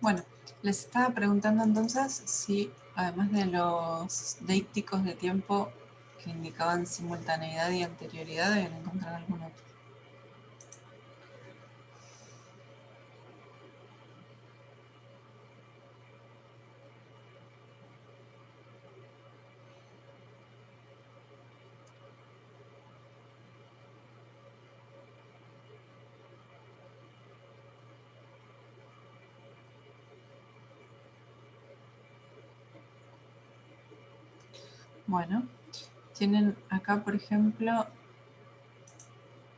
Bueno, les estaba preguntando entonces si, además de los deícticos de tiempo que indicaban simultaneidad y anterioridad, deben encontrar algún otro. Bueno, tienen acá, por ejemplo,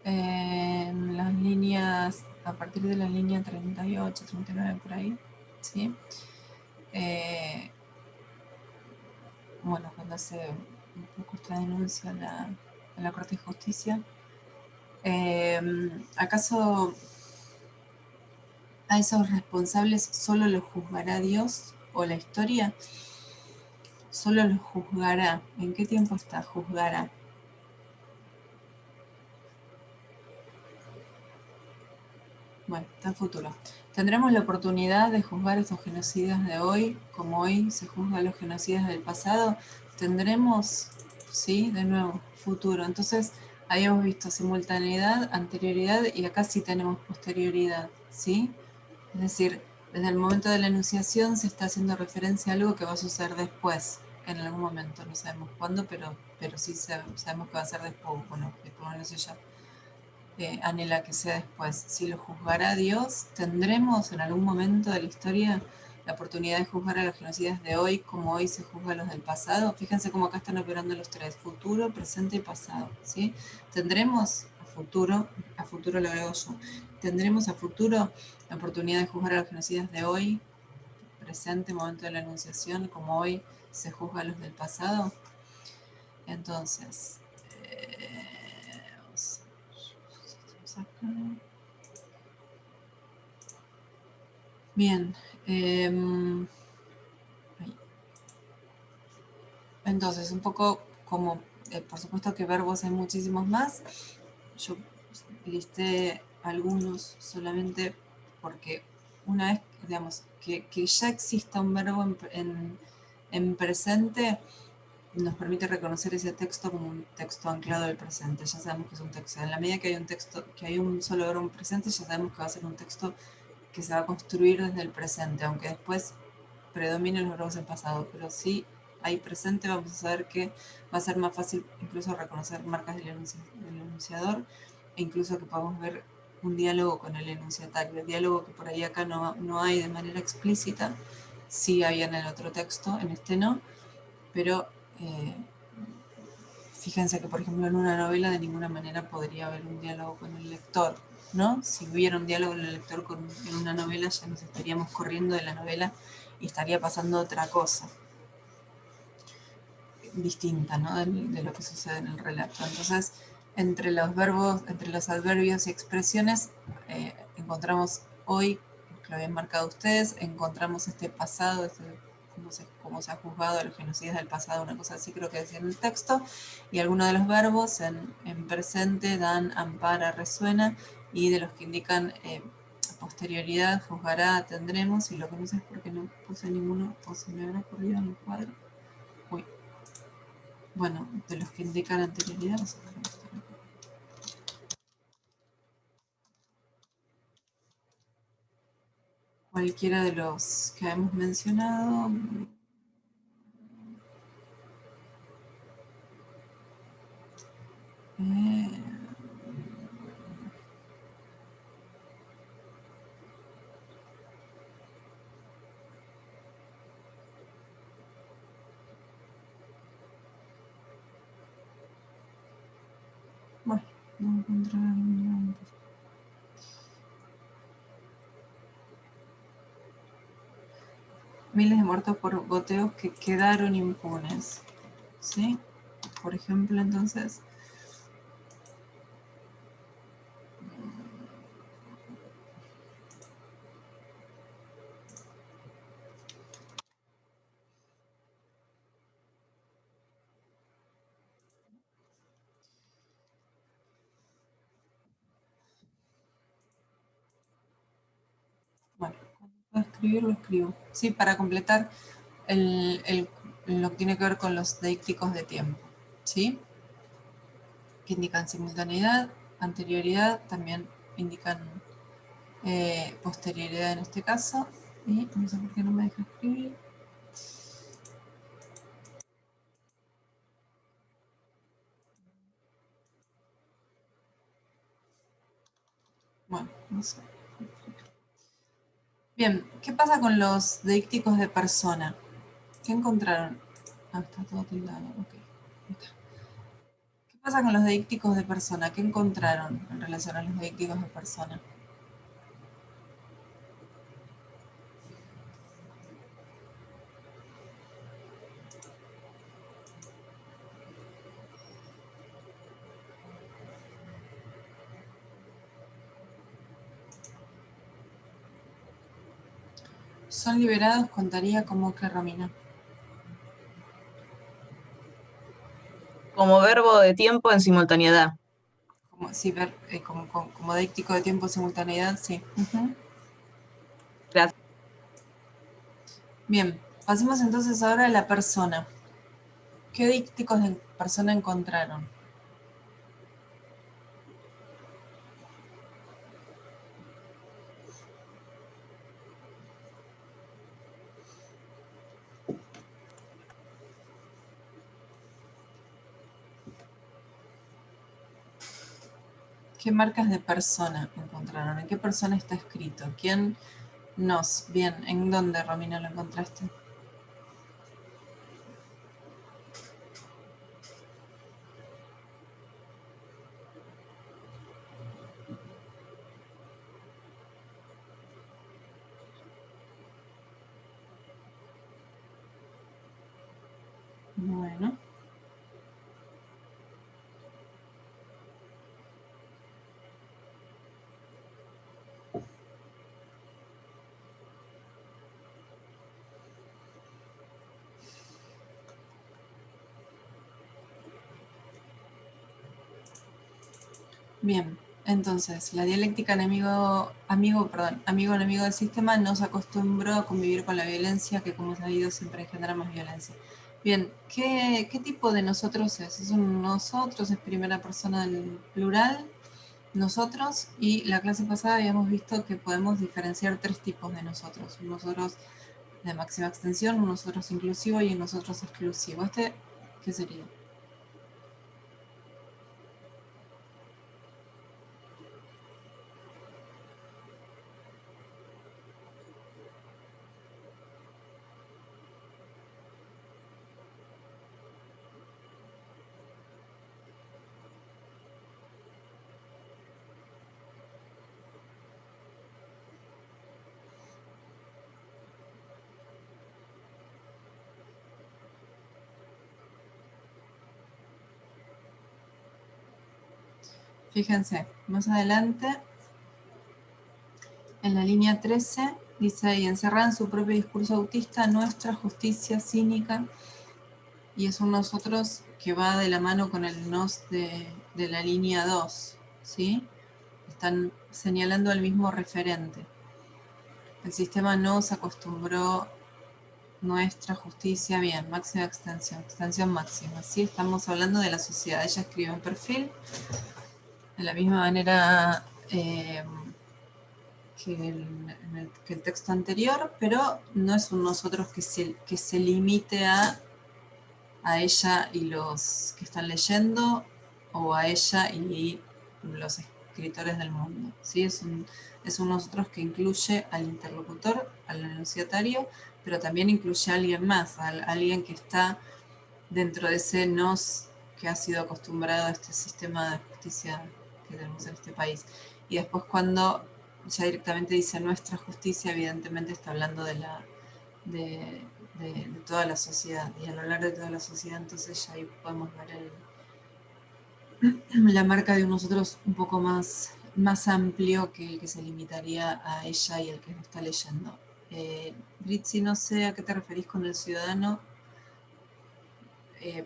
en las líneas, a partir de la línea 38, 39, por ahí, ¿sí? Eh, bueno, cuando hace un poco esta denuncia en la Corte de Justicia, ¿acaso a esos responsables solo los juzgará Dios o la historia? Solo los juzgará. ¿En qué tiempo está? Juzgará. Bueno, está en futuro. ¿Tendremos la oportunidad de juzgar a estos genocidas de hoy, como hoy se juzga a los genocidas del pasado? ¿Tendremos, sí, de nuevo, futuro? Entonces, habíamos visto simultaneidad, anterioridad y acá sí tenemos posterioridad, ¿sí? Es decir, desde el momento de la enunciación se está haciendo referencia a algo que va a suceder después, en algún momento, no sabemos cuándo, pero sí sabemos que va a ser después, bueno, después no sé ya anhela que sea después. Si lo juzgará Dios, ¿tendremos en algún momento de la historia la oportunidad de juzgar a los genocidas de hoy como hoy se juzga a los del pasado? Fíjense cómo acá están operando los tres, futuro, presente y pasado. ¿Sí? ¿Tendremos a futuro lo agrego yo, tendremos a futuro la oportunidad de juzgar a los genocidas de hoy, presente, momento de la enunciación, como hoy se juzga a los del pasado? Entonces, vamos a acá. Bien. Entonces, un poco como, por supuesto que verbos hay muchísimos más. Yo listé algunos solamente porque una vez, digamos, que ya exista un verbo en presente nos permite reconocer ese texto como un texto anclado del presente. Ya sabemos que es un texto. En la medida que hay un texto, que hay un solo verbo en presente, ya sabemos que va a ser un texto que se va a construir desde el presente, aunque después predominen los verbos en pasado, pero si hay presente vamos a saber que va a ser más fácil incluso reconocer marcas del enunciador e incluso que podamos ver un diálogo con el enunciatario, el diálogo que por ahí acá no hay de manera explícita, sí había en el otro texto, en este no, pero eh, fíjense que, por ejemplo, en una novela de ninguna manera podría haber un diálogo con el lector, ¿no? Si hubiera un diálogo con el lector en una novela, ya nos estaríamos corriendo de la novela y estaría pasando otra cosa distinta, ¿no? De lo que sucede en el relato. Entonces, entre los verbos, entre los adverbios y expresiones, encontramos hoy, que lo habían marcado ustedes, encontramos este pasado, cómo se ha juzgado a los genocidas del pasado, una cosa así creo que decía en el texto, y algunos de los verbos en presente dan ampara, resuena, y de los que indican posterioridad, juzgará, tendremos, y lo que no sé es por qué no puse ninguno, o se me habrá ocurrido en el cuadro. Uy, bueno, de los que indican anterioridad, no sé. Cualquiera de los que hemos mencionado. Eh, bueno, no encontraba ninguno. Miles de muertos por goteos que quedaron impunes. ¿Sí? Por ejemplo, entonces. Bueno, escribir, lo escribo. Sí, para completar lo que tiene que ver con los deícticos de tiempo. ¿Sí? Que indican simultaneidad, anterioridad, también indican posterioridad en este caso. Y no sé por qué no me deja escribir. Bueno, no sé. Bien, ¿qué pasa con los deícticos de persona? ¿Qué encontraron? Ah, está todo tildado, ok. ¿Qué pasa con los deícticos de persona? ¿Qué encontraron en relación a los deícticos de persona? Son liberados, contaría como que Romina. Como verbo de tiempo en simultaneidad. Como, sí, como deíctico de tiempo simultaneidad, sí. Ujú. Gracias. Bien, pasemos entonces ahora a la persona. ¿Qué deícticos de persona encontraron? ¿Qué marcas de persona encontraron? ¿En qué persona está escrito? ¿Quién nos? Bien, ¿en dónde, Romina, lo encontraste? Bueno. Bien, entonces, la dialéctica amigo-enemigo del sistema nos acostumbró a convivir con la violencia que, como sabido, siempre genera más violencia. Bien, ¿qué tipo de nosotros es? Es un nosotros, es primera persona del plural, nosotros, y la clase pasada habíamos visto que podemos diferenciar tres tipos de nosotros. Un nosotros de máxima extensión, un nosotros inclusivo y un nosotros exclusivo. ¿Qué sería? Fíjense, más adelante, en la línea 13, dice, y encerrada en su propio discurso autista, nuestra justicia cínica, y es un nosotros que va de la mano con el nos de la línea 2, ¿sí? Están señalando al mismo referente. El sistema nos acostumbró nuestra justicia, bien, máxima extensión máxima, ¿sí? Estamos hablando de la sociedad. Ella escribe un perfil de la misma manera que el texto anterior, pero no es un nosotros que se limite a ella y los que están leyendo, o a ella y los escritores del mundo. ¿Sí? Es un nosotros que incluye al interlocutor, al enunciatario, pero también incluye a alguien más, a alguien que está dentro de ese nos que ha sido acostumbrado a este sistema de justicia que tenemos en este país. Y después cuando ya directamente dice nuestra justicia, evidentemente está hablando de, de toda la sociedad. Y al hablar de toda la sociedad, entonces ya ahí podemos ver la marca de un nosotros un poco más amplio que el que se limitaría a ella y el que nos está leyendo. Britzi, no sé a qué te referís con el ciudadano,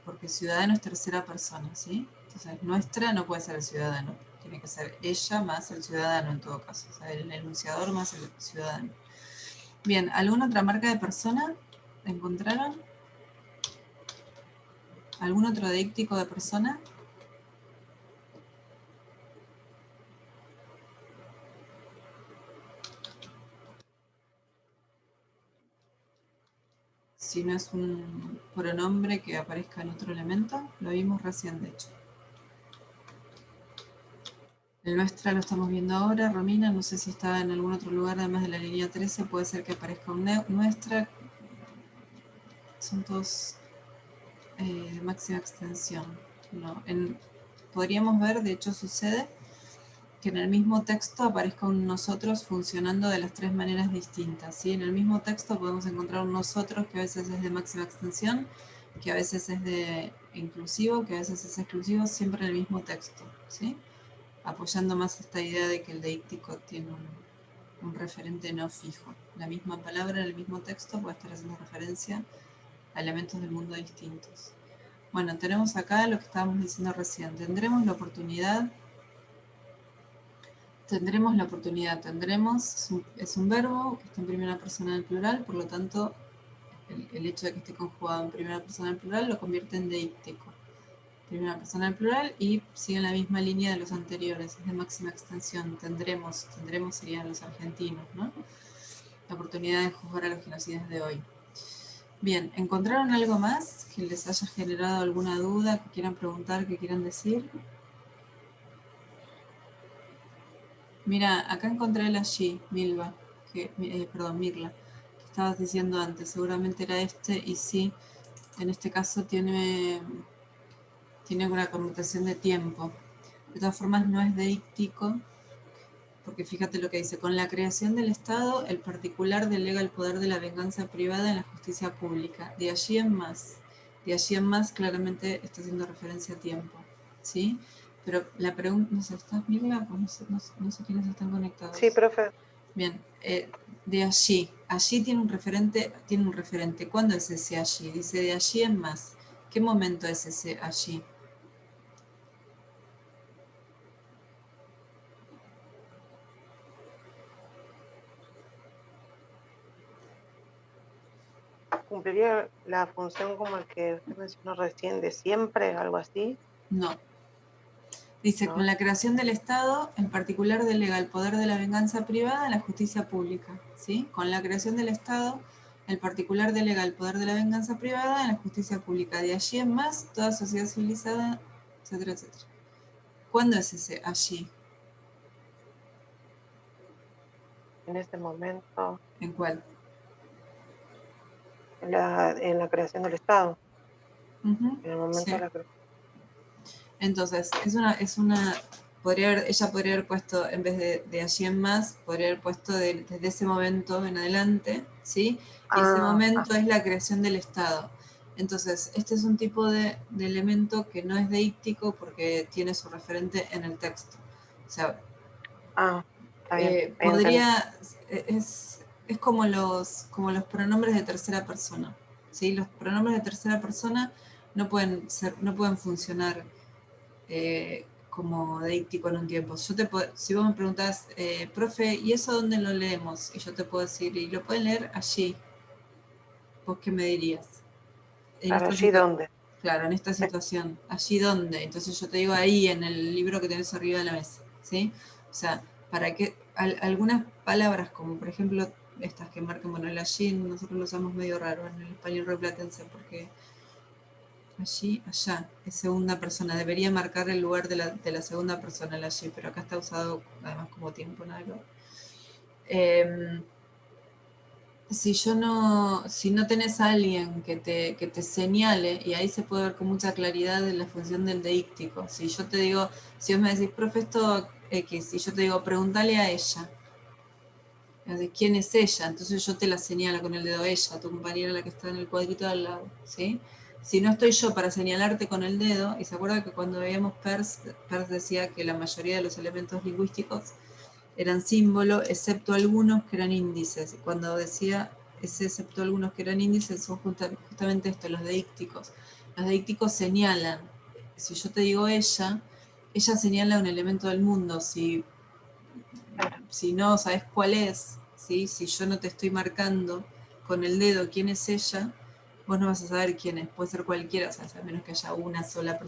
porque ciudadano es tercera persona, ¿sí? Entonces, nuestra no puede ser el ciudadano, tiene que ser ella más el ciudadano en todo caso, o sea, el enunciador más el ciudadano. Bien, ¿alguna otra marca de persona encontraron? ¿Algún otro deíctico de persona? Si no es un pronombre que aparezca en otro elemento, lo vimos recién de hecho. El nuestra lo estamos viendo ahora, Romina, no sé si está en algún otro lugar además de la línea 13, puede ser que aparezca un nuestra. Son todos de máxima extensión. No, podríamos ver, de hecho sucede, que en el mismo texto aparezca un nosotros funcionando de las tres maneras distintas. ¿Sí? En el mismo texto podemos encontrar un nosotros que a veces es de máxima extensión, que a veces es de inclusivo, que a veces es exclusivo, siempre en el mismo texto. ¿Sí? Apoyando más esta idea de que el deíctico tiene un referente no fijo. La misma palabra en el mismo texto puede estar haciendo referencia a elementos del mundo distintos. Bueno, tenemos acá lo que estábamos diciendo recién. Tendremos la oportunidad, es un verbo que está en primera persona del plural, por lo tanto, el hecho de que esté conjugado en primera persona del plural lo convierte en deíctico. Primera persona del plural y sigue en la misma línea de los anteriores, es de máxima extensión. Tendremos serían los argentinos, ¿no? La oportunidad de juzgar a los genocidas de hoy. Bien, ¿encontraron algo más que les haya generado alguna duda, que quieran preguntar, que quieran decir? Mira, acá encontré el allí, Mirla, que estabas diciendo antes, seguramente era este, y sí, en este caso tiene una connotación de tiempo. De todas formas, no es deíctico, porque fíjate lo que dice, con la creación del Estado, el particular delega el poder de la venganza privada en la justicia pública. De allí en más claramente está haciendo referencia a tiempo, ¿sí? Pero la pregunta, no sé, ¿estás Mirla? No sé quiénes están conectados. Sí, profe. Bien, de allí tiene un referente. ¿Cuándo es ese allí? Dice de allí en más. ¿Qué momento es ese allí? ¿Cumpliría la función como el que usted mencionó recién de siempre, algo así? No. Dice, ¿No? con la creación del Estado, en particular delega el poder de la venganza privada en la justicia pública. ¿Sí? Con la creación del Estado, el particular delega el poder de la venganza privada en la justicia pública. De allí en más, toda sociedad civilizada, etcétera, etcétera. ¿Cuándo es ese allí? En este momento, ¿En cuál? en la creación del Estado. Uh-huh. En el momento Sí. de la creación. Entonces, ella podría haber puesto, en vez de allí en más, podría haber puesto desde ese momento en adelante, ¿sí? Y ese momento es la creación del Estado. Entonces, este es un tipo de elemento que no es deíctico porque tiene su referente en el texto. O sea, está bien. es como los pronombres de tercera persona, ¿sí? Los pronombres de tercera persona no pueden funcionar como deíctico en un tiempo. Si vos me preguntás, profe, ¿y eso dónde lo leemos? Y yo te puedo decir, y lo pueden leer allí. ¿Vos qué me dirías? Claro, ¿allí dónde? Claro, en esta situación. ¿Allí dónde? Entonces yo te digo ahí, en el libro que tenés arriba de la mesa. ¿Sí? O sea, para que algunas palabras, como por ejemplo estas que marcan, bueno, el allí, nosotros lo usamos medio raro en el español replatense, porque allí, allá, es segunda persona. Debería marcar el lugar de la segunda persona, el allí, pero acá está usado además como tiempo, nada que ver. Si no tenés a alguien que te señale, y ahí se puede ver con mucha claridad la función del deíctico. Si yo te digo, si vos me decís, profe, esto X, y yo te digo, pregúntale a ella. ¿De quién es ella? Entonces yo te la señalo con el dedo ella, tu compañera la que está en el cuadrito de al lado, ¿sí? Si no estoy yo para señalarte con el dedo, y se acuerda que cuando veíamos Peirce decía que la mayoría de los elementos lingüísticos eran símbolos, excepto algunos que eran índices. Y cuando decía ese excepto algunos que eran índices, son justamente esto, los deícticos. Los deícticos señalan. Si yo te digo ella señala un elemento del mundo. Si no sabes cuál es, ¿sí? Si yo no te estoy marcando con el dedo quién es ella, vos no vas a saber quién es, puede ser cualquiera, o sea, a menos que haya una sola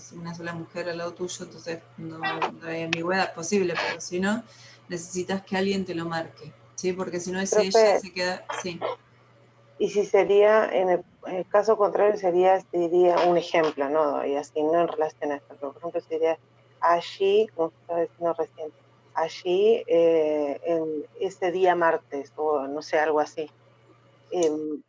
mujer al lado tuyo, entonces no hay ambigüedad posible, pero si no, necesitas que alguien te lo marque, ¿sí? Porque si no es ella, Profe, se queda, sí. y si sería, en el caso contrario, diría un ejemplo, ¿no? Y así, no en relación a esto, pero por ejemplo sería allí, como estaba diciendo recién, allí en ese día martes, o no sé, algo así. em,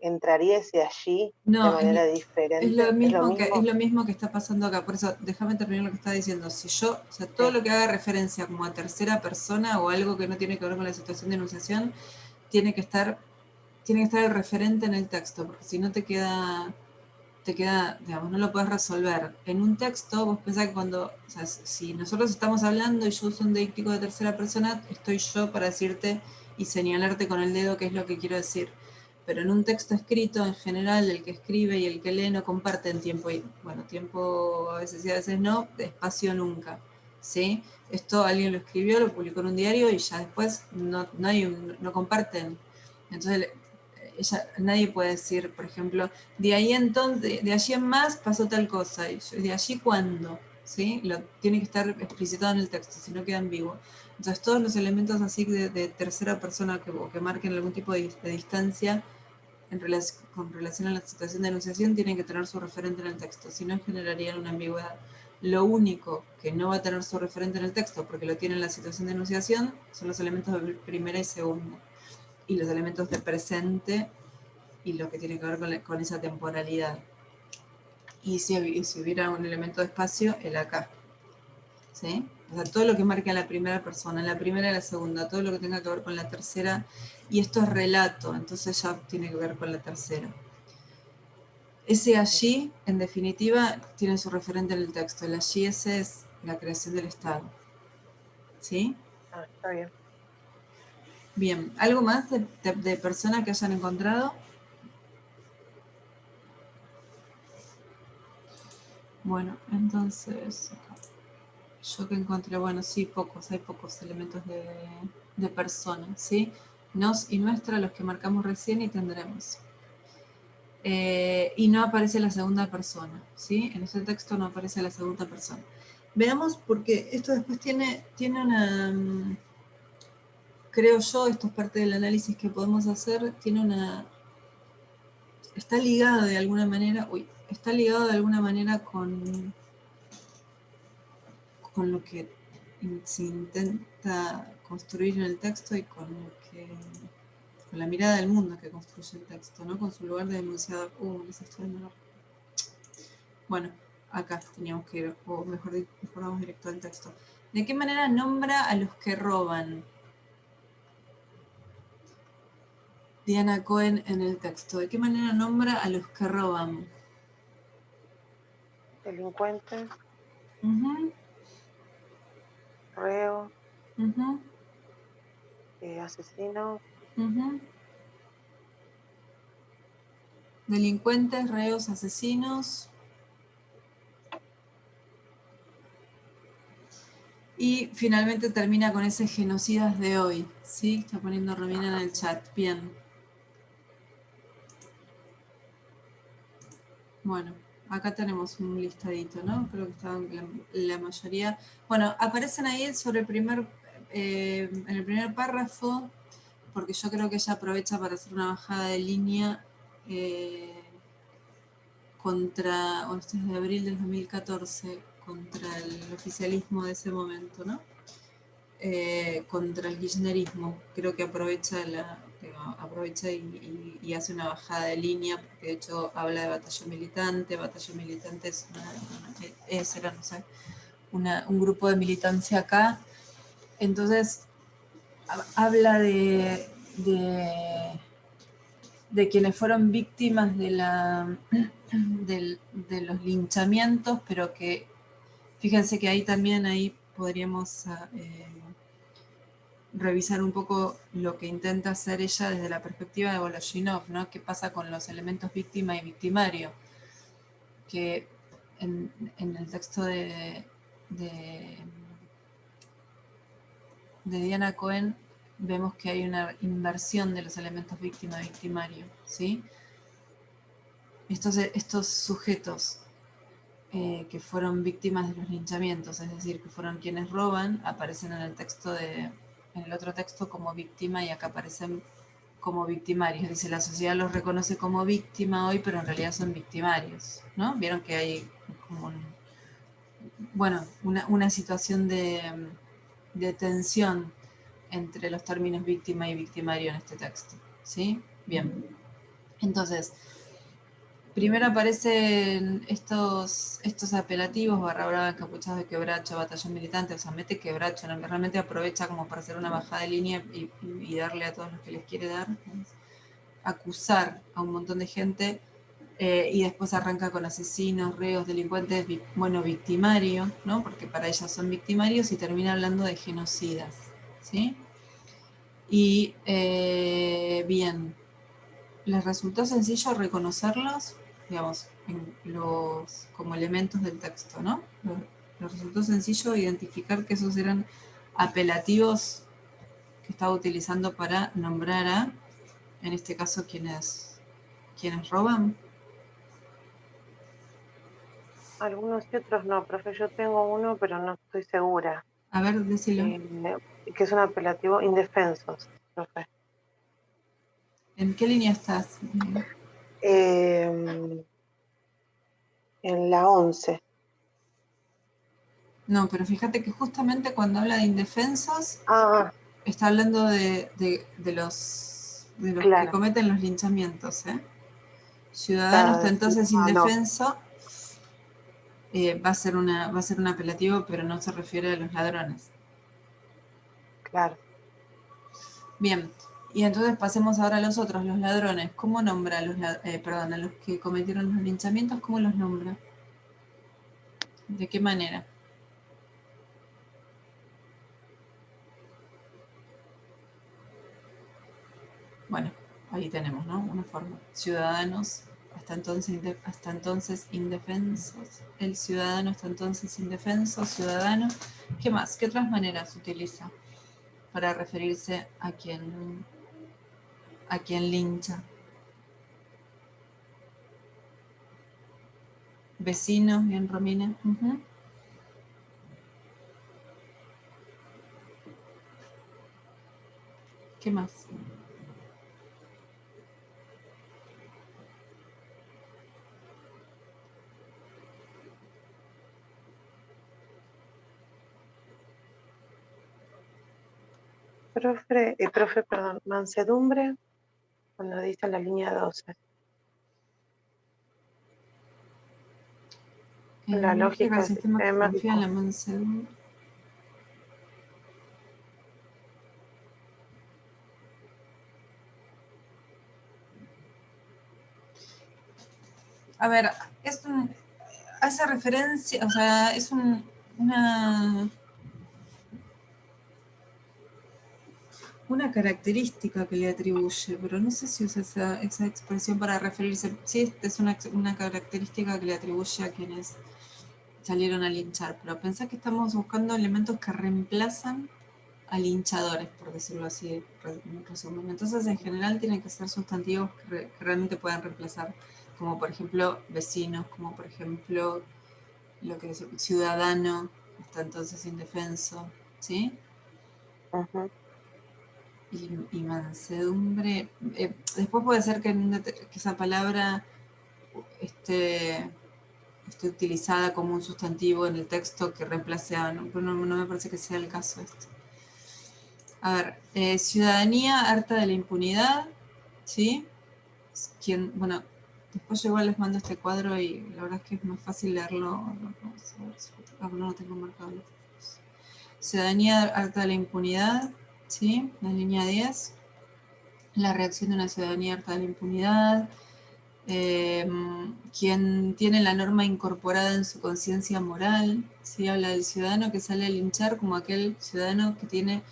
¿Entraría ese allí de No, manera diferente? ¿Es lo es mismo? lo mismo que está pasando acá. Por eso, déjame terminar lo que está diciendo. Si yo, o sea, todo Sí. lo que haga referencia como a tercera persona o algo que no tiene que ver con la situación de enunciación, tiene que estar, tiene que estar el referente en el texto, porque si no te queda, digamos, no lo puedes resolver. En un texto, vos pensás que cuando, o sea, si nosotros estamos hablando y yo uso un deíctico de tercera persona, estoy yo para decirte y señalarte con el dedo qué es lo que quiero decir. Pero en un texto escrito, en general, el que escribe y el que lee no comparten tiempo, y bueno, tiempo a veces y a veces no, espacio nunca, ¿sí? Esto alguien lo escribió, lo publicó en un diario y ya después no comparten. Entonces, nadie puede decir, por ejemplo, de ahí entonces, de allí en más pasó tal cosa, y de allí cuándo, ¿sí? Tiene que estar explicitado en el texto, si no queda ambiguo. Entonces todos los elementos así de tercera persona que marquen algún tipo de distancia con relación a la situación de enunciación tienen que tener su referente en el texto, si no generarían una ambigüedad. Lo único que no va a tener su referente en el texto, porque lo tiene en la situación de enunciación, son los elementos de primera y segunda, y los elementos de presente y lo que tiene que ver con esa temporalidad. Y si hubiera un elemento de espacio, el acá. ¿Sí? O sea, todo lo que marque a la primera persona, la primera y la segunda, todo lo que tenga que ver con la tercera, y esto es relato, entonces ya tiene que ver con la tercera. Ese allí, en definitiva, tiene su referente en el texto. El allí ese es la creación del Estado. ¿Sí? Ah, está bien. Bien, ¿algo más de persona que hayan encontrado? Bueno, entonces, yo que encontré, bueno, sí, hay pocos elementos de persona, ¿sí? Nos y nuestra, los que marcamos recién y tendremos. Y no aparece la segunda persona, ¿sí? En ese texto no aparece la segunda persona. Veamos, porque esto después tiene una, creo yo, esto es parte del análisis que podemos hacer, está ligado de alguna manera, está ligado de alguna manera con lo que se intenta construir en el texto y con la mirada del mundo que construye el texto, ¿no? Con su lugar de enunciador. Bueno, acá teníamos que ir, o mejor vamos directo al texto. ¿De qué manera nombra a los que roban? Diana Cohen en el texto. ¿De qué manera nombra a los que roban? Delincuente, Uh-huh, reo, uh-huh, asesino, uh-huh. Delincuentes, reos, asesinos. Y finalmente termina con ese genocidas de hoy. ¿Sí? Está poniendo Romina en el chat. Bien. Bueno, acá tenemos un listadito, ¿no? Creo que estaban la mayoría. Bueno, aparecen ahí sobre el en el primer párrafo, porque yo creo que ella aprovecha para hacer una bajada de línea contra, bueno, esto es de abril del 2014, contra el oficialismo de ese momento, ¿no? Contra el kirchnerismo. Creo que aprovecha y hace una bajada de línea, porque de hecho habla de batalla militante. Batalla militante era, no sé, un grupo de militancia acá. Entonces, habla de quienes fueron víctimas de los linchamientos, pero que fíjense que ahí podríamos revisar un poco lo que intenta hacer ella desde la perspectiva de Voloshinov, ¿no? ¿Qué pasa con los elementos víctima y victimario? Que en el texto de Diana Cohen vemos que hay una inversión de los elementos víctima-victimario, ¿sí? Estos sujetos que fueron víctimas de los linchamientos, es decir, que fueron quienes roban, aparecen en el texto en el otro texto como víctima y acá aparecen como victimarios. Dice, la sociedad los reconoce como víctima hoy, pero en realidad son victimarios, ¿no? Vieron que hay como una situación de tensión entre los términos víctima y victimario en este texto, ¿sí? Bien. Entonces, primero aparecen estos apelativos, barra brava, encapuchados de quebracho, batallón militante, o sea, mete quebracho, ¿no? Realmente aprovecha como para hacer una bajada de línea y darle a todos los que les quiere dar, acusar a un montón de gente, y después arranca con asesinos, reos, delincuentes, victimarios, ¿no? Porque para ellas son victimarios, y termina hablando de genocidas, ¿sí? Y bien, les resultó sencillo reconocerlos, digamos, como elementos del texto, ¿no? Les resultó sencillo identificar que esos eran apelativos que estaba utilizando para nombrar a, en este caso, quienes roban. Algunos y otros no, profe. Yo tengo uno, pero no estoy segura. A ver, decilo. Que es un apelativo indefensos, profe. ¿En qué línea estás? En la 11. No, pero fíjate que justamente cuando habla de indefensos, está hablando de los claro, que cometen los linchamientos, ¿eh? Ciudadano está entonces indefenso, va a ser un apelativo, pero no se refiere a los ladrones. Claro. Bien, y entonces pasemos ahora a los otros, los ladrones. ¿Cómo nombra a los que cometieron los linchamientos? ¿Cómo los nombra? ¿De qué manera? Bueno, ahí tenemos, ¿no? Una forma. Ciudadanos, hasta entonces indefensos. El ciudadano hasta entonces indefenso, ciudadano. ¿Qué más? ¿Qué otras maneras utiliza para referirse a quien lincha? Vecinos, bien, Romina. ¿Qué más? Profe, perdón, mansedumbre, cuando dice la línea 12. La lógica del sistema que confía en la mansedumbre. A ver, hace referencia, o sea, es una característica que le atribuye, pero no sé si usa esa expresión para referirse. Sí, es una característica que le atribuye a quienes salieron a linchar, pero pensá que estamos buscando elementos que reemplazan a linchadores, por decirlo así, en resumen. Entonces, en general, tienen que ser sustantivos que realmente puedan reemplazar, como por ejemplo vecinos, como por ejemplo lo que es ciudadano, hasta entonces indefenso, ¿sí? Y mansedumbre. Después puede ser que esa palabra esté utilizada como un sustantivo en el texto que reemplace a, pero no me parece que sea el caso esto. A ver, ciudadanía harta de la impunidad, ¿sí? Bueno, después yo igual les mando este cuadro y la verdad es que es más fácil leerlo. Vamos a ver si no lo tengo marcado. Ciudadanía harta de la impunidad, ¿sí? La línea 10. La reacción de una ciudadanía harta de la impunidad. Quien tiene la norma incorporada en su conciencia moral, ¿sí? Habla del ciudadano que sale a linchar como aquel ciudadano que tiene,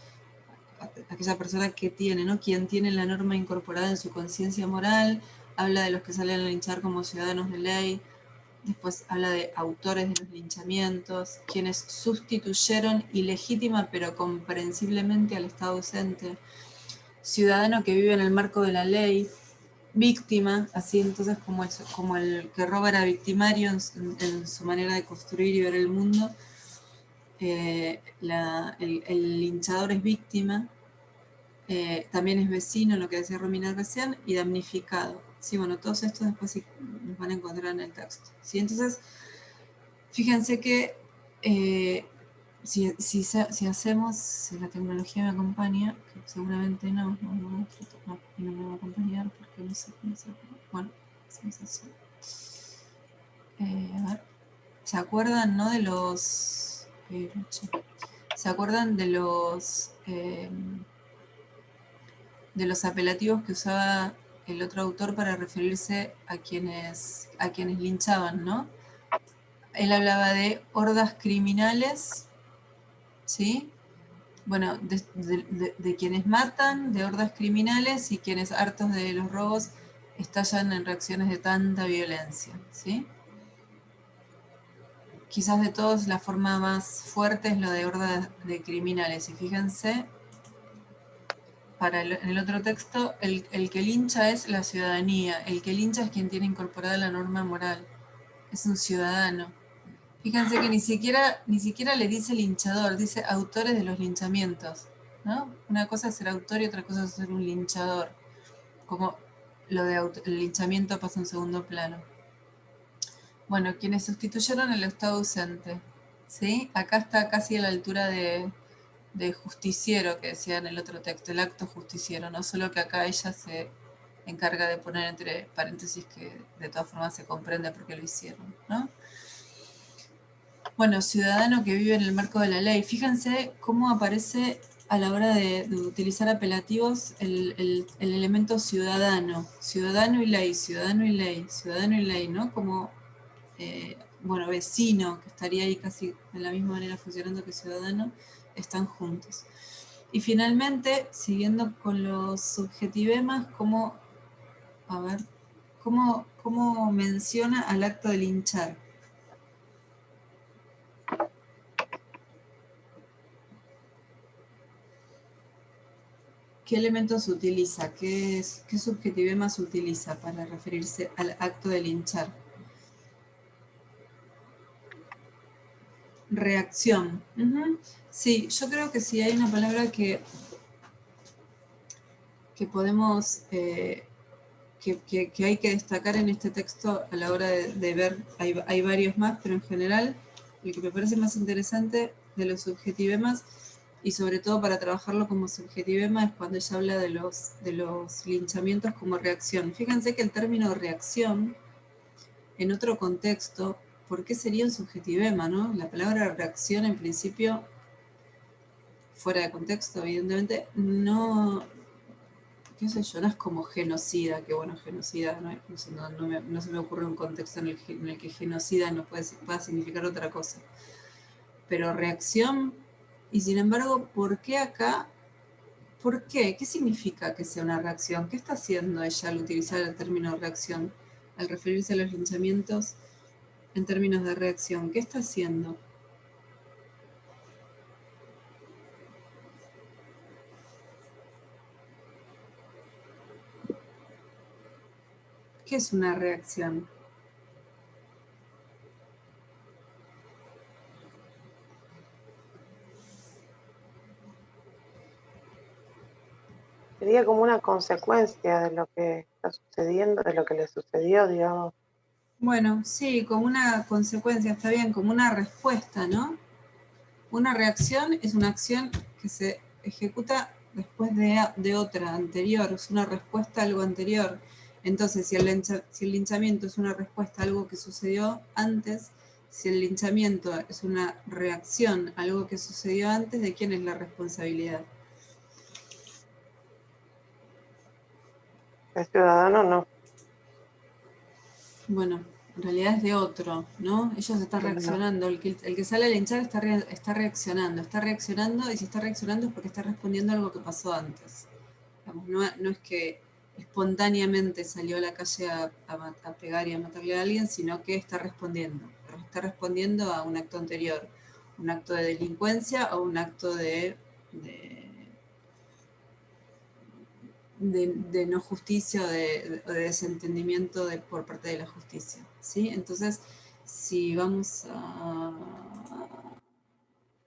aquella persona que tiene, ¿no? Quien tiene la norma incorporada en su conciencia moral. Habla de los que salen a linchar como ciudadanos de ley, Después habla de autores de los linchamientos, quienes sustituyeron ilegítima pero comprensiblemente al Estado ausente, ciudadano que vive en el marco de la ley, víctima, así entonces como el que roba era victimario en su manera de construir y ver el mundo, el linchador es víctima, también es vecino, lo que decía Romina recién, y damnificado. Sí, bueno, todos estos después sí los van a encontrar en el texto. ¿Sí? Entonces, fíjense que si hacemos, si la tecnología me acompaña, que seguramente no me va a acompañar porque no sé cómo se... Bueno, hacemos así. A ver, ¿se acuerdan, no? De los... ¿Se acuerdan de los apelativos que usaba el otro autor para referirse a quienes linchaban, ¿no? Él hablaba de hordas criminales, ¿sí? Bueno, de quienes matan, de hordas criminales y quienes hartos de los robos estallan en reacciones de tanta violencia, ¿sí? Quizás de todos la forma más fuerte es lo de hordas de criminales. Y fíjense, en el otro texto, el que lincha es la ciudadanía. El que lincha es quien tiene incorporada la norma moral. Es un ciudadano. Fíjense que ni siquiera le dice linchador, dice autores de los linchamientos, ¿no? Una cosa es ser autor y otra cosa es ser un linchador. Como lo de el linchamiento pasa en segundo plano. Bueno, quienes sustituyeron el Estado ausente, ¿sí? Acá está casi a la altura de justiciero, que decía en el otro texto, el acto justiciero, no solo que acá ella se encarga de poner entre paréntesis que de todas formas se comprende por qué lo hicieron, ¿no? Bueno, ciudadano que vive en el marco de la ley. Fíjense cómo aparece a la hora de utilizar apelativos el elemento ciudadano. Ciudadano y ley, ciudadano y ley, ciudadano y ley, ¿no? Como, bueno, vecino, que estaría ahí casi de la misma manera funcionando que ciudadano, están juntos. Y finalmente, siguiendo con los subjetivemas, ¿cómo menciona al acto de linchar? ¿Qué elementos utiliza? ¿Qué subjetivemas utiliza para referirse al acto de linchar? Reacción. Sí, yo creo que sí hay una palabra que podemos, que hay que destacar en este texto a la hora de ver, hay varios más, pero en general el que me parece más interesante de los subjetivemas, y sobre todo para trabajarlo como subjetivema, es cuando ella habla de los linchamientos como reacción. Fíjense que el término reacción, en otro contexto, ¿por qué sería un subjetivema, no? La palabra reacción, en principio, fuera de contexto, evidentemente, no, qué sé yo, no es como genocida, que bueno, genocida, no se me ocurre un contexto en el que genocida no pueda significar otra cosa. Pero reacción, y sin embargo, ¿por qué acá? ¿Por qué? ¿Qué significa que sea una reacción? ¿Qué está haciendo ella al utilizar el término reacción? Al referirse a los linchamientos en términos de reacción, ¿qué está haciendo? ¿Qué es una reacción? Sería como una consecuencia de lo que está sucediendo, de lo que le sucedió, digamos. Bueno, sí, como una consecuencia, está bien, como una respuesta, ¿no? Una reacción es una acción que se ejecuta después de otra, anterior, es una respuesta a algo anterior. Entonces, si el linchamiento es una respuesta a algo que sucedió antes, si el linchamiento es una reacción a algo que sucedió antes, ¿de quién es la responsabilidad? El ciudadano no. Bueno, en realidad es de otro, ¿no? Ellos están reaccionando, el que sale a linchar está reaccionando, y si está reaccionando es porque está respondiendo a algo que pasó antes. Digamos, no es que espontáneamente salió a la calle a pegar y a matarle a alguien, sino que está respondiendo a un acto anterior, un acto de delincuencia o un acto de no justicia o de desentendimiento por parte de la justicia, ¿sí? Entonces, si vamos a...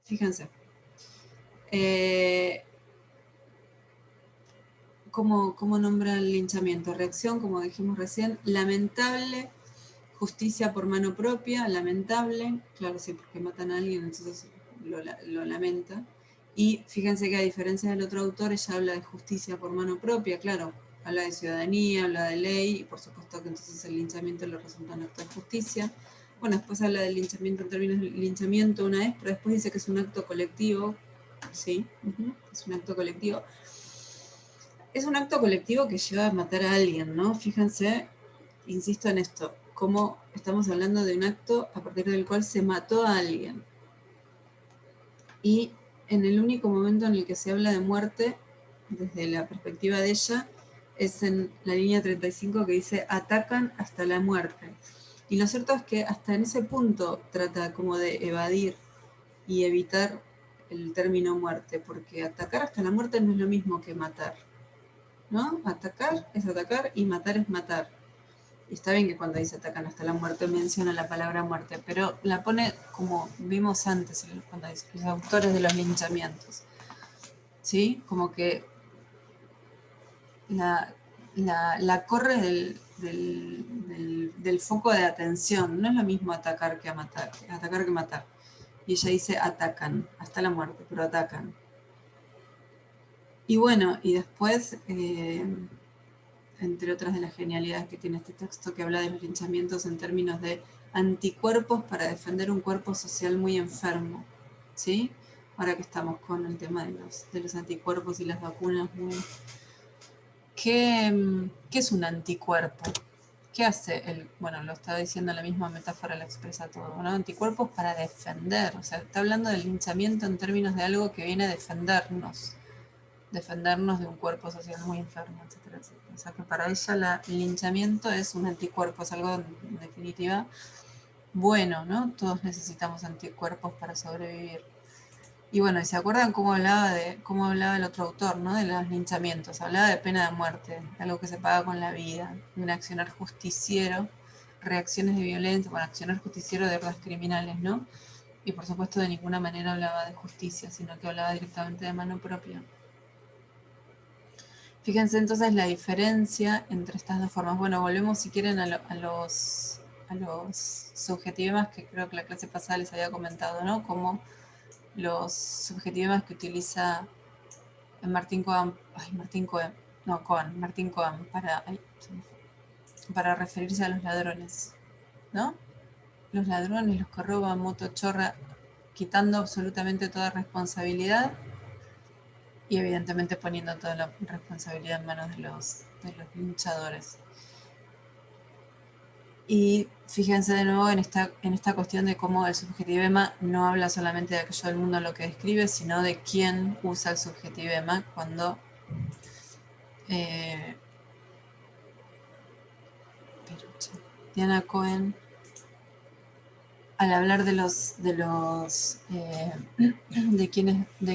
Fíjense. ¿Cómo nombra el linchamiento? Reacción, como dijimos recién, lamentable, justicia por mano propia, lamentable, claro, sí, porque matan a alguien, entonces lo lamenta. Y fíjense que a diferencia del otro autor, ella habla de justicia por mano propia, claro, habla de ciudadanía, habla de ley, y por supuesto que entonces el linchamiento le resulta un acto de justicia. Bueno, después habla del linchamiento en términos de linchamiento una vez, pero después dice que es un acto colectivo, sí, es un acto colectivo. Es un acto colectivo que lleva a matar a alguien, ¿no? Fíjense, insisto en esto, cómo estamos hablando de un acto a partir del cual se mató a alguien. Y en el único momento en el que se habla de muerte, desde la perspectiva de ella, es en la línea 35 que dice atacan hasta la muerte. Y lo cierto es que hasta en ese punto trata como de evadir y evitar el término muerte, porque atacar hasta la muerte no es lo mismo que matar, ¿no? Atacar es atacar y matar es matar. Y está bien que cuando dice atacan hasta la muerte menciona la palabra muerte, pero la pone como vimos antes, cuando dice los autores de los linchamientos. ¿Sí? Como que la corre del foco de atención. No es lo mismo atacar que matar. Y ella dice atacan, hasta la muerte, pero atacan. Y bueno, y después, entre otras de las genialidades que tiene este texto, que habla de los linchamientos en términos de anticuerpos para defender un cuerpo social muy enfermo, ¿sí? Ahora que estamos con el tema de los anticuerpos y las vacunas, ¿qué es un anticuerpo? ¿Qué hace? Bueno, lo estaba diciendo la misma metáfora, lo expresa todo, ¿no? Anticuerpos para defender, o sea, está hablando del linchamiento en términos de algo que viene a defendernos de un cuerpo social muy enfermo, etcétera, etcétera. O sea que para ella el linchamiento es un anticuerpo, es algo en definitiva bueno, ¿no? Todos necesitamos anticuerpos para sobrevivir. Y bueno, ¿y se acuerdan cómo hablaba el otro autor, ¿no? De los linchamientos? Hablaba de pena de muerte, algo que se paga con la vida, de un accionar justiciero, reacciones de violencia, bueno, accionar justiciero de ordres criminales, ¿no? Y por supuesto de ninguna manera hablaba de justicia, sino que hablaba directamente de mano propia. Fíjense entonces la diferencia entre estas dos formas. Bueno, volvemos si quieren a los subjetivemas que creo que la clase pasada les había comentado, ¿no? Como los subjetivemas que utiliza Martín Cohen para referirse a los ladrones, ¿no? Los ladrones, los que roban, moto chorra, quitando absolutamente toda responsabilidad y evidentemente poniendo toda la responsabilidad en manos de los linchadores. Y fíjense de nuevo en esta cuestión de cómo el subjetivema no habla solamente de aquello del mundo lo que describe, sino de quién usa el subjetivema cuando Diana Cohen, al hablar de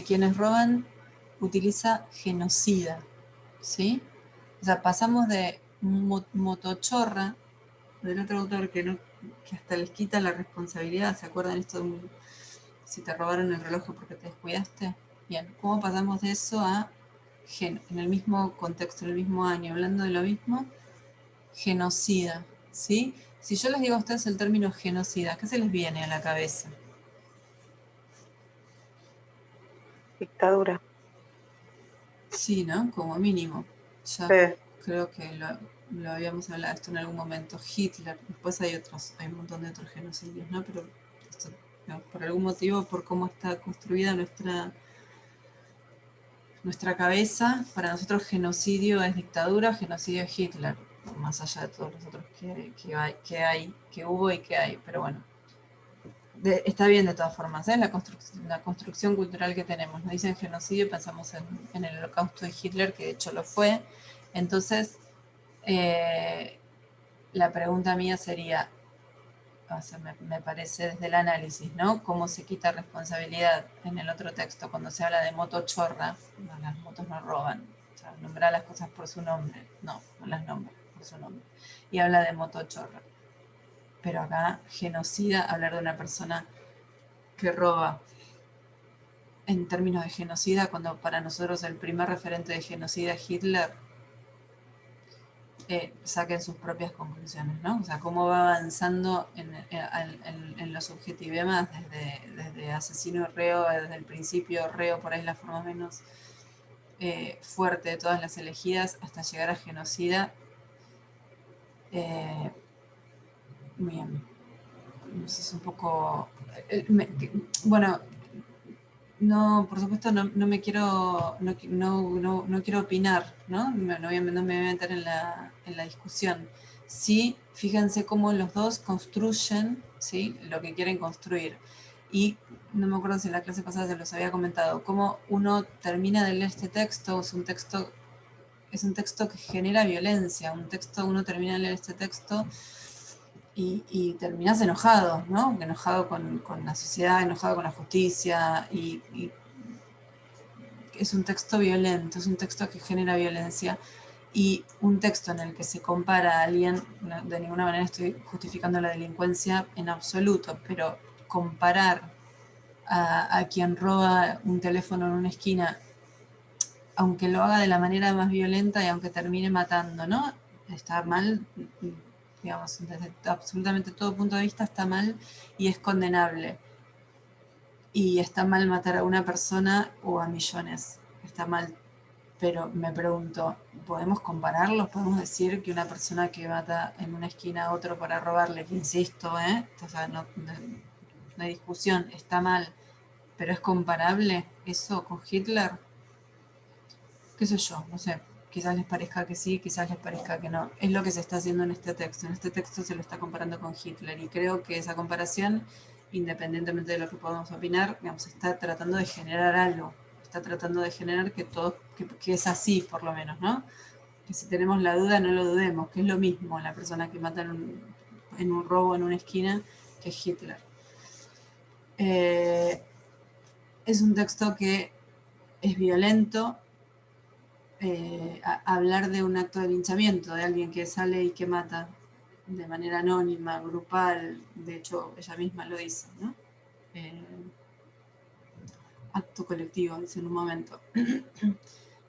quienes roban, utiliza genocida, ¿sí? O sea, pasamos de motochorra, del otro autor que hasta les quita la responsabilidad. ¿Se acuerdan esto de si te robaron el reloj porque te descuidaste? Bien, ¿cómo pasamos de eso a, en el mismo contexto, en el mismo año, hablando de lo mismo, genocida, ¿sí? Si yo les digo a ustedes el término genocida, ¿qué se les viene a la cabeza? Dictadura. Sí, ¿no? Como mínimo. Ya Sí. creo que lo habíamos hablado esto en algún momento. Hitler, después hay un montón de otros genocidios, ¿no? Pero esto, no, por algún motivo, por cómo está construida nuestra cabeza, para nosotros genocidio es dictadura, genocidio es Hitler, más allá de todos los otros que hubo y que hay, pero bueno. Está bien de todas formas, ¿eh? La construcción cultural que tenemos. Nos dicen genocidio, pensamos en el holocausto de Hitler, que de hecho lo fue. Entonces, La pregunta mía sería, o sea, me parece desde el análisis, ¿no? ¿Cómo se quita responsabilidad en el otro texto cuando se habla de moto chorra? No, las motos no roban. O sea, nombrar las cosas por su nombre. No, no las nombra por su nombre. Y habla de moto chorra. Pero acá, genocida, hablar de una persona que roba. En términos de genocida, cuando para nosotros el primer referente de genocida es Hitler, saquen sus propias conclusiones, ¿no? O sea, cómo va avanzando en los subjetivemas desde asesino y reo, desde el principio reo, por ahí la forma menos fuerte de todas las elegidas, hasta llegar a genocida. Bien, es un poco... bueno, no, por supuesto no me quiero, no quiero opinar, ¿no? No me voy a meter en la discusión. Sí, fíjense cómo los dos construyen, ¿sí?, lo que quieren construir. Y no me acuerdo si en la clase pasada se los había comentado, cómo uno termina de leer este texto, es un texto que genera violencia, uno termina de leer este texto y terminás enojado, ¿no? Enojado con la sociedad, enojado con la justicia, y es un texto violento, es un texto que genera violencia, y un texto en el que se compara a alguien, de ninguna manera estoy justificando la delincuencia en absoluto, pero comparar a quien roba un teléfono en una esquina, aunque lo haga de la manera más violenta y aunque termine matando, ¿no? Está mal, digamos, desde absolutamente todo punto de vista está mal y es condenable. Y está mal matar a una persona o a millones, está mal. Pero me pregunto, ¿podemos compararlos? ¿Podemos decir que una persona que mata en una esquina a otro para robarle, que insisto, o sea, no hay discusión, está mal, pero es comparable eso con Hitler? Qué sé yo, no sé, quizás les parezca que sí, quizás les parezca que no. Es lo que se está haciendo en este texto. En este texto se lo está comparando con Hitler, y creo que esa comparación, independientemente de lo que podamos opinar, digamos, está tratando de generar algo. Está tratando de generar que es así, por lo menos, ¿no? Que si tenemos la duda, no lo dudemos, que es lo mismo la persona que mata en un robo en una esquina que Hitler. Es un texto que es violento. Hablar de un acto de linchamiento, de alguien que sale y que mata de manera anónima, grupal, de hecho ella misma lo dice, ¿no? Acto colectivo, dice en un momento.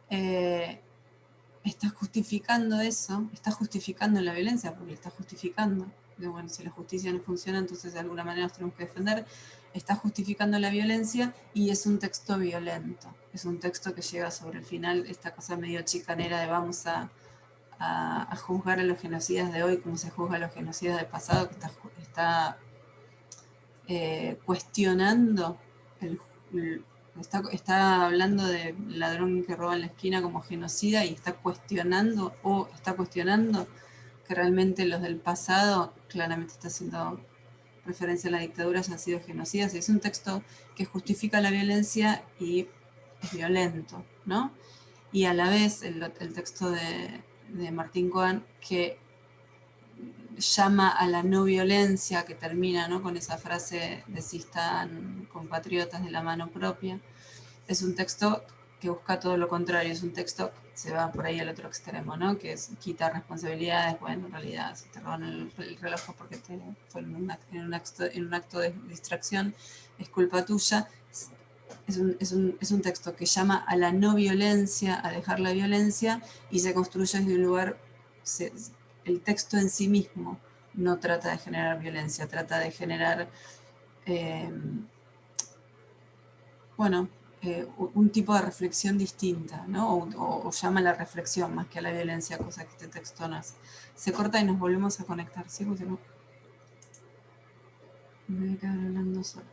Está justificando eso, está justificando la violencia, porque está justificando. Bueno, si la justicia no funciona, entonces de alguna manera nos tenemos que defender. Está justificando la violencia y es un texto violento. Es un texto que llega sobre el final, esta cosa medio chicanera de vamos a juzgar a los genocidas de hoy como se juzga a los genocidas del pasado, que está cuestionando, está hablando de ladrón que roba en la esquina como genocida, y está cuestionando que realmente los del pasado, claramente está haciendo referencia a la dictadura, hayan sido genocidas. Es un texto que justifica la violencia y es violento, ¿no? Y a la vez el texto de Martín Cohen, que llama a la no violencia, que termina, ¿no?, con esa frase de si están compatriotas de la mano propia, es un texto que busca todo lo contrario, es un texto que se va por ahí al otro extremo, ¿no?, que es quitar responsabilidades. Bueno, en realidad, si te roban el reloj porque fue en un acto de distracción, es culpa tuya. Es un texto que llama a la no violencia, a dejar la violencia, y se construye desde un lugar... el texto en sí mismo no trata de generar violencia, trata de generar, un tipo de reflexión distinta, ¿no? O llama a la reflexión más que a la violencia, cosa que este texto no hace. Se corta y nos volvemos a conectar, ¿sí? Porque no, me voy a quedar hablando sola.